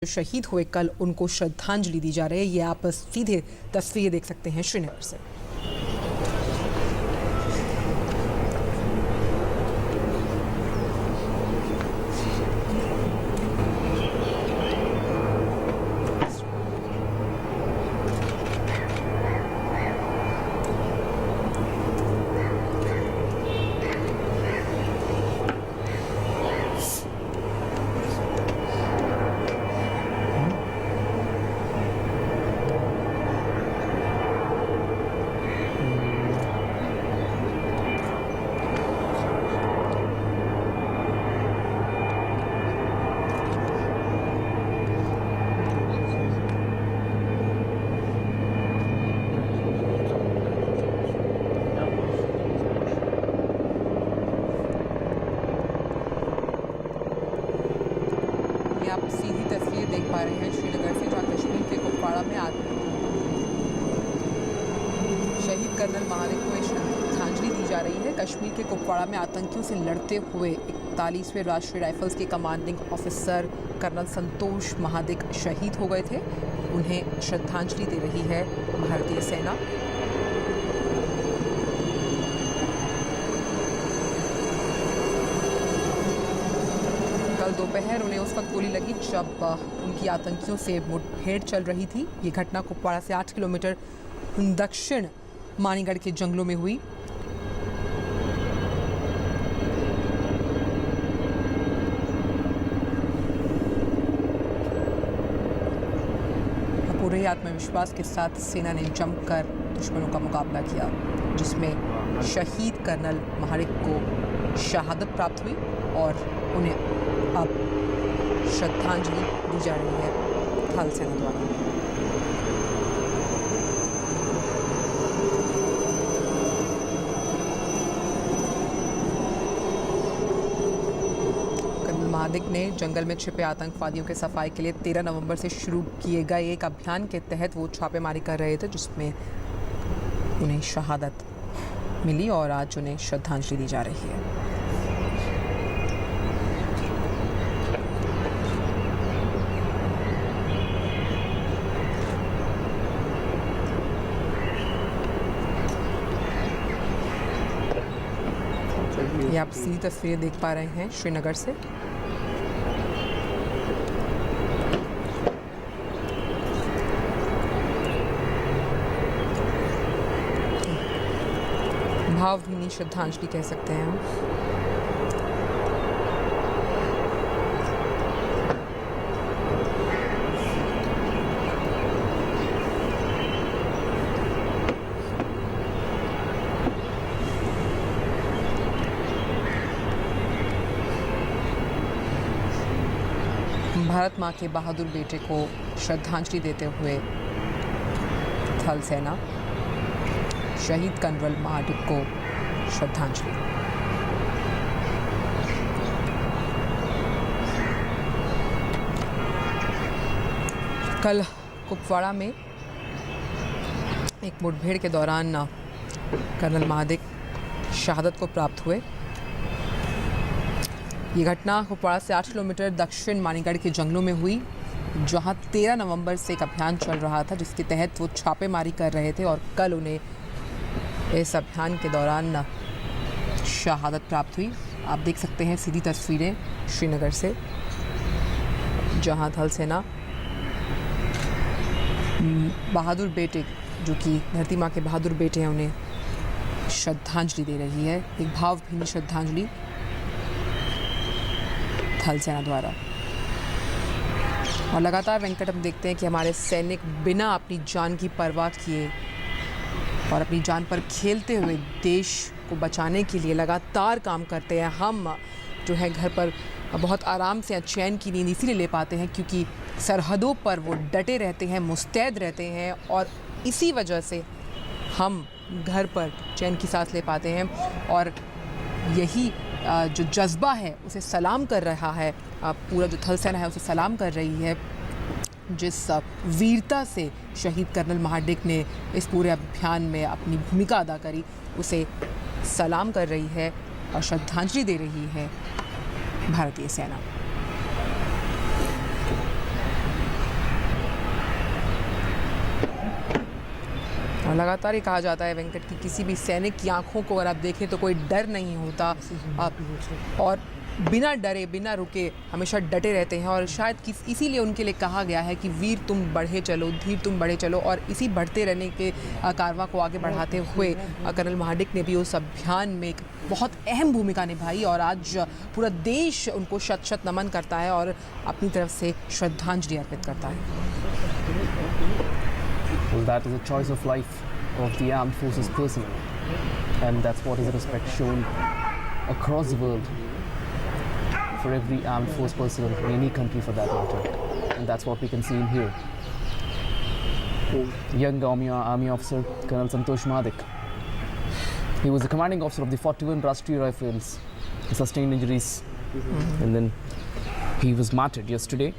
शहीद हुए कल उनको श्रद्धांजलि दी जा रही है। ये आप सीधे तस्वीरें देख सकते हैं श्रीनगर से। आप सीधी तस्वीर देख पा रहे हैं श्रीनगर से, जहां कश्मीर के कुपवाड़ा में शहीद कर्नल महाडिक को श्रद्धांजलि दी जा रही है। कश्मीर के कुपवाड़ा में आतंकियों से लड़ते हुए 41वें राष्ट्रीय राइफल्स के कमांडिंग ऑफिसर कर्नल संतोष महाडिक शहीद हो गए थे। उन्हें श्रद्धांजलि दे रही है भारतीय सेना। कल दोपहर उन्हें उस वक्त गोली लगी जब उनकी आतंकियों से मुठभेड़ चल रही थी। ये घटना कुपवाड़ा से 8 किलोमीटर दक्षिण मानीगढ़ के जंगलों में हुई। पूरे आत्मविश्वास के साथ सेना ने जमकर दुश्मनों का मुकाबला किया, जिसमें शहीद कर्नल महाडिक को शहादत प्राप्त हुई और उन्हें अब श्रद्धांजलि दी जा रही है थल सेना द्वारा। कर्नल महाडिक ने जंगल में छिपे आतंकवादियों के सफाई के लिए 13 नवंबर से शुरू किए गए एक अभियान के तहत वो छापेमारी कर रहे थे, जिसमें उन्हें शहादत मिली और आज उन्हें श्रद्धांजलि दी जा रही है। ये आप सीधी तस्वीरें देख पा रहे हैं श्रीनगर से। भावभीनी श्रद्धांजलि कह सकते हैं हम। भारत माँ के बहादुर बेटे को श्रद्धांजलि देते हुए थल सेना, शहीद कर्नल महाडिक को श्रद्धांजलि। कल कुपवाड़ा में एक मुठभेड़ के दौरान कर्नल महाडिक शहादत को प्राप्त हुए। ये घटना कुपवाड़ा से 8 किलोमीटर दक्षिण मानीगढ़ के जंगलों में हुई, जहां 13 नवंबर से एक अभियान चल रहा था, जिसके तहत वो छापेमारी कर रहे थे और कल उन्हें इस अभियान के दौरान शहादत प्राप्त हुई। आप देख सकते हैं सीधी तस्वीरें श्रीनगर से, जहां थल सेना बहादुर बेटे, जो कि धरती माँ के बहादुर बेटे हैं, उन्हें श्रद्धांजलि दे रही है। एक भावभीनी श्रद्धांजलि थल सेना द्वारा। और लगातार वेंकट हम देखते हैं कि हमारे सैनिक बिना अपनी जान की परवाह किए और अपनी जान पर खेलते हुए देश को बचाने के लिए लगातार काम करते हैं। हम जो है घर पर बहुत आराम से चैन की नींद इसीलिए ले पाते हैं क्योंकि सरहदों पर वो डटे रहते हैं, मुस्तैद रहते हैं, और इसी वजह से हम घर पर चैन की सांस ले पाते हैं। और यही जो जज्बा है उसे सलाम कर रहा है, पूरा जो थल सेना है उसे सलाम कर रही है, जिस वीरता से शहीद कर्नल महाडिक ने इस पूरे अभियान में अपनी भूमिका अदा करी, उसे सलाम कर रही है और श्रद्धांजलि दे रही है भारतीय सेना। और लगातार ये कहा जाता है वेंकट कि किसी भी सैनिक की आंखों को अगर आप देखें तो कोई डर नहीं होता, और बिना डरे बिना रुके हमेशा डटे रहते हैं। और शायद इसीलिए उनके लिए कहा गया है कि वीर तुम बढ़े चलो, धीर तुम बढ़े चलो। और इसी बढ़ते रहने के कारवां को आगे बढ़ाते हुए कर्नल महाडिक ने भी उस अभियान में एक बहुत अहम भूमिका निभाई, और आज पूरा देश उनको शत शत नमन करता है और अपनी तरफ से श्रद्धांजलि अर्पित करता है। Well, that is a choice of life of the armed forces personnel, and that's what is respect shown across the world for every armed force personnel in any country for that matter, and that's what we can see in here. Young army officer Colonel Santosh Mahadik. He was the commanding officer of the 41 Rashtriya Rifles. He sustained injuries, and then he was martyred yesterday.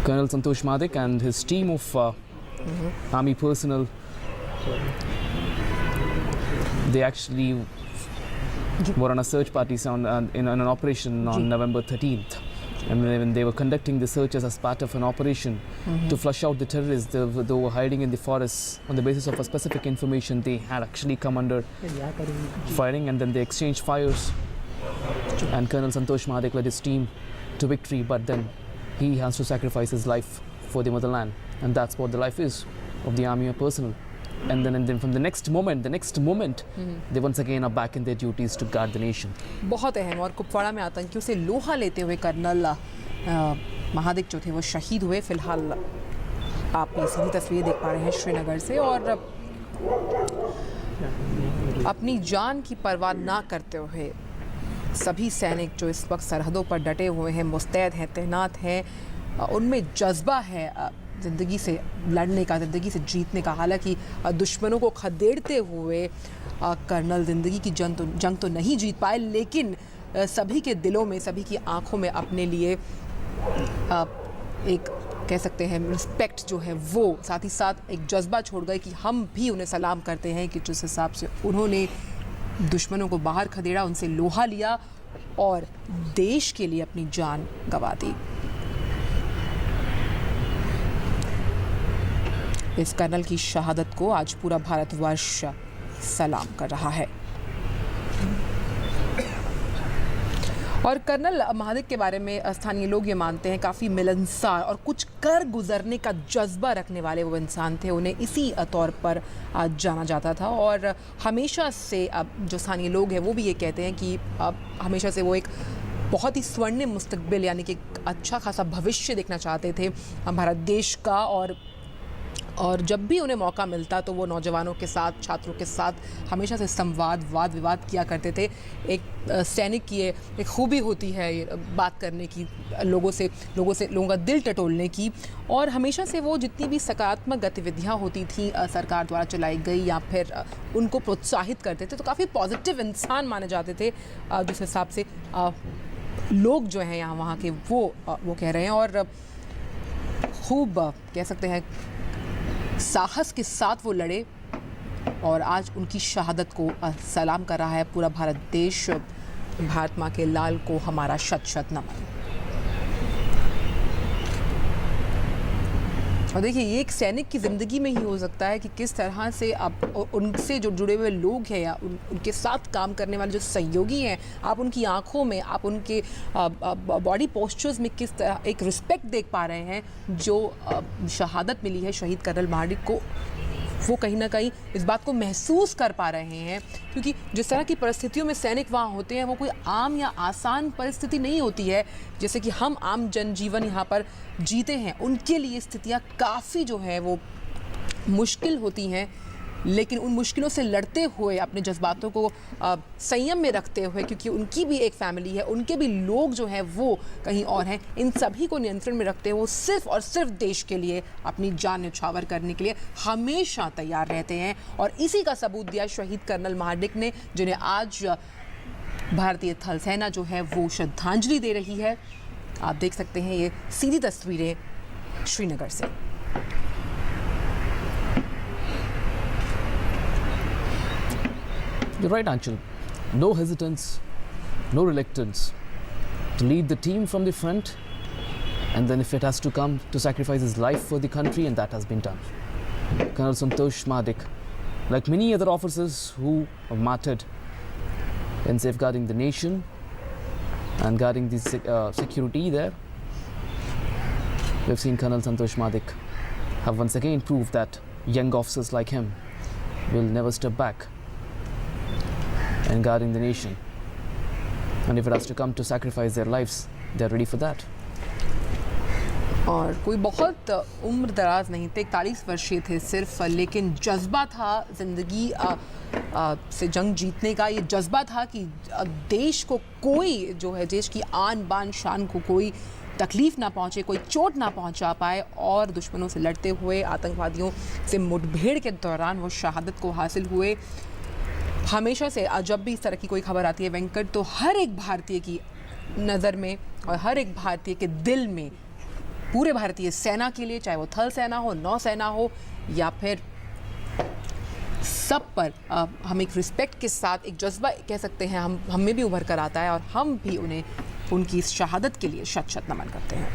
Colonel Santosh Mahadik and his team of army personnel, they actually were on a search party in an operation on November 13th. And when they were conducting the searches as part of an operation to flush out the terrorists, they were hiding in the forests. On the basis of a specific information, they had actually come under firing, and then they exchanged fires. And Colonel Santosh Mahadik led his team to victory, but then he has to sacrifice his life for the motherland, and that's what the life is of the army personnel. And then from the next moment, they once again are back in their duties to guard the nation. बहुत अहम। और कुपवाड़ा में आतंकियों से लोहा लेते हुए colonel Mahadik जो थे वो शहीद हुए। फिलहाल आप ये सीधी तस्वीरें देख पा रहे हैं श्रीनगर से, और अपनी जान की परवाह ना करते हुए सभी सैनिक जो इस वक्त सरहदों पर डटे हुए हैं, मुस्तैद हैं, तैनात हैं, उनमें जज्बा है ज़िंदगी से लड़ने का, ज़िंदगी से जीतने का। हालांकि दुश्मनों को खदेड़ते हुए कर्नल ज़िंदगी की जंग तो नहीं जीत पाए, लेकिन सभी के दिलों में, सभी की आंखों में अपने लिए एक कह सकते हैं रिस्पेक्ट जो है वो, साथ ही साथ एक जज्बा छोड़ गए कि हम भी उन्हें सलाम करते हैं कि जिस हिसाब से उन्होंने दुश्मनों को बाहर खदेड़ा, उनसे लोहा लिया और देश के लिए अपनी जान गंवा दी। इस कर्नल की शहादत को आज पूरा भारतवर्ष सलाम कर रहा है। और कर्नल महादिक के बारे में स्थानीय लोग ये मानते हैं काफ़ी मिलनसार और कुछ कर गुजरने का जज्बा रखने वाले वो इंसान थे। उन्हें इसी तौर पर जाना जाता था, और हमेशा से अब जो स्थानीय लोग हैं वो भी ये कहते हैं कि हमेशा से वो एक बहुत ही स्वर्णिम मुस्तकबिल यानी कि अच्छा खासा भविष्य देखना चाहते थे भारत देश का। और जब भी उन्हें मौका मिलता तो वो नौजवानों के साथ, छात्रों के साथ हमेशा से संवाद, वाद विवाद किया करते थे। एक सैनिक की एक खूबी होती है बात करने की, लोगों का दिल टटोलने की, और हमेशा से वो जितनी भी सकारात्मक गतिविधियां होती थी सरकार द्वारा चलाई गई या फिर उनको प्रोत्साहित करते थे, तो काफ़ी पॉजिटिव इंसान माने जाते थे। जिस हिसाब से लोग जो हैं यहाँ वहाँ के वो कह रहे हैं, और खूब कह सकते हैं साहस के साथ वो लड़े, और आज उनकी शहादत को सलाम कर रहा है पूरा भारत देश। भारत माँ के लाल को हमारा शत शत नमन। और देखिए, ये एक सैनिक की ज़िंदगी में ही हो सकता है कि किस तरह से आप उनसे जो जुड़े हुए लोग हैं या उनके साथ काम करने वाले जो सहयोगी हैं, आप उनकी आंखों में, आप उनके बॉडी पोस्चर्स में किस तरह एक रिस्पेक्ट देख पा रहे हैं। जो शहादत मिली है शहीद कर्नल महाडिक को, वो कहीं ना कहीं इस बात को महसूस कर पा रहे हैं, क्योंकि जिस तरह की परिस्थितियों में सैनिक वहाँ होते हैं वो कोई आम या आसान परिस्थिति नहीं होती है जैसे कि हम आम जनजीवन यहाँ पर जीते हैं। उनके लिए स्थितियाँ काफ़ी जो है वो मुश्किल होती हैं, लेकिन उन मुश्किलों से लड़ते हुए, अपने जज्बातों को संयम में रखते हुए, क्योंकि उनकी भी एक फैमिली है, उनके भी लोग जो हैं वो कहीं और हैं, इन सभी को नियंत्रण में रखते हुए वो सिर्फ और सिर्फ देश के लिए अपनी जान न्यौछावर करने के लिए हमेशा तैयार रहते हैं। और इसी का सबूत दिया शहीद कर्नल महाडिक ने, जिन्हें आज भारतीय थल सेना जो है वो श्रद्धांजलि दे रही है। आप देख सकते हैं ये सीधी तस्वीरें श्रीनगर से। You're right, Anshul. No hesitance, no reluctance to lead the team from the front And then if it has to come to sacrifice his life for the country, and that has been done. Colonel Santosh Madik, like many other officers who have martyred in safeguarding the nation and guarding the security there, we've seen Colonel Santosh Madik have once again proved that young officers like him will never step back in guarding the nation. And if it has to come to sacrifice their lives, they're ready for that. और कोई बहुत उम्र दराज नहीं थे, 41 वर्षीय थे सिर्फ, लेकिन जज्बा था ज़िंदगी से जंग जीतने का। ये जज्बा था कि देश को कोई जो है, देश की आन बान शान को कोई तकलीफ़ ना पहुँचे, कोई चोट ना पहुँचा पाए, और दुश्मनों से लड़ते हुए आतंकवादियों से मुठभेड़ के दौरान वो शहादत को हासिल हुए। हमेशा से जब भी इस तरह की कोई खबर आती है वेंकट, तो हर एक भारतीय की नज़र में और हर एक भारतीय के दिल में, पूरे भारतीय सेना के लिए, चाहे वो थल सेना हो, नौसेना हो, या फिर सब पर हम एक रिस्पेक्ट के साथ, एक जज्बा कह सकते हैं, हम में भी उभर कर आता है, और हम भी उन्हें उनकी इस शहादत के लिए शत शत नमन करते हैं।